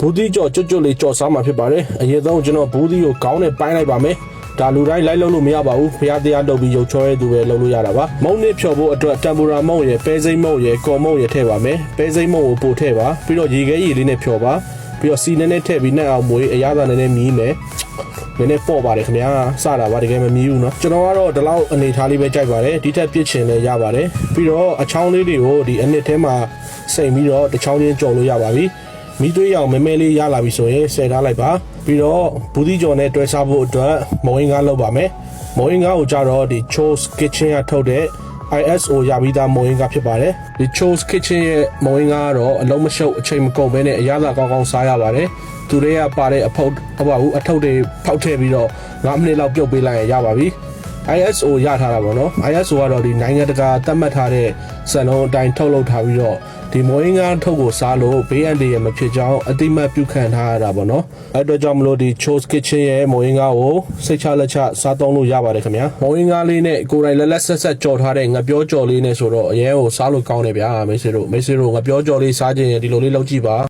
ဘူးသီးကြော်ကျွတ်ကျွတ်လေးကြော်စားမှာဖြစ်ပါတယ်အရင်ဆုံးကျွန်တော်ဘူးသီးကိုခေါင်းနဲ့ပိုင်းလိုက်ပါမယ်ဒါလူတိုင်းလိုက်လို့မရပါဘူးဖျားတရားလုပ်ပြီးရုပ်ချောရဲသူပဲလုပ်လို့ရတာပါမုံနစ်ဖြော်ဖို့အတွက်တမ်ပူရာမုံရယ်ပဲစိမ့်မုံရယ်ကော်မုံရယ်ထည့်ပါမယ်ပဲစိမ့်မုံကိုပို့ထည့်ပါပြီးတော့ရေခဲရည်လေးနဲ့ဖြော်ပါပြီးတော့စီနည်းနည်းထည့်ပြီးနှက်အောင်မွေးအရသာနည်းနည်းမြည်မယ်နည်းနည်းပေါ့ပါတယ်ခင်ဗျာစတာပါတကယ်မမြည်ဘူးเนาะကျွန်တော်ကတော့ဒီလောက်အနေထားလေးပဲကြိုက်ပါတယ်ဒီထက်ပြစ်ချင်လည်းရပါတယ်ပြီးတော့အချောင်းလေးတွေကိုဒီအနှစ်ထဲမှာစိမ့်ပြီးတော့တစ်ချောင်းချင်းကြော်လို့ရပါပြီမီးသွေးရောင်မဲမဲလေးရလာပြီဆိုရင်ဆယ်ထားလိုက်ပါပြီးတော့ဘူးသီးကြော်နဲ့တွဲစားဖို့အတွက်မုံရင်းကားလုပ်ပါမယ်မုံရင်းကားကိုကြတော့ဒီ Chose Kitchen ကထုတ်တဲ့ ISO ရပြီးသားမုံရင်းကားဖြစ်ပါတယ်ဒီ Chose Kitchen ရဲ့မုံရင်းကားကတော့အလုံးမရှုပ်အချိန်မကုန်ဘဲနဲ့အရသာကောင်းကောင်းစားရပါတယ်သူတွေကပါတဲ့အထုပ်တွေဖောက်ထည့်ပြီးတော့9မိနစ်လောက်ပြုတ်ပေးလိုက်ရင်ရပါပြီ ISO ရထားတာပေါ့နော် ISO ကတော့ဒီနိုင်ငံတကာသတ်မှတ်ထားတဲ့စံနှုန်းအတိုင်းထုတ်လုပ်ထားပြီးတော့ဒီမွေးငါထုတ်ကိုစားလို့ဘေးအန္တရာယ်မဖြစ်ကြောင်းအတိမတ်ပြုခံထားရတာပေါ့နော်အဲ့တော့ကြောင့်မလို့ဒီ Chose Kitchen ရဲ့မွေးငါကိုစိတ်ချလက်ချစားသုံးလို့ရပါတယ်ခင်ဗျာမွေးငါလေးနဲ့ကိုယ်တိုင်လက်ဆက်ဆက်ကြော်ထားတဲ့ငပြောကြော်လေးနဲ့ဆိုတော့အရင်ကိုစားလို့ကောင်းတယ်ဗျာမိတ်ဆွေတို့ငပြောကြော်လေးစားခြင်းရင်ဒီလိုလေးလုပ်ကြည့်ပါ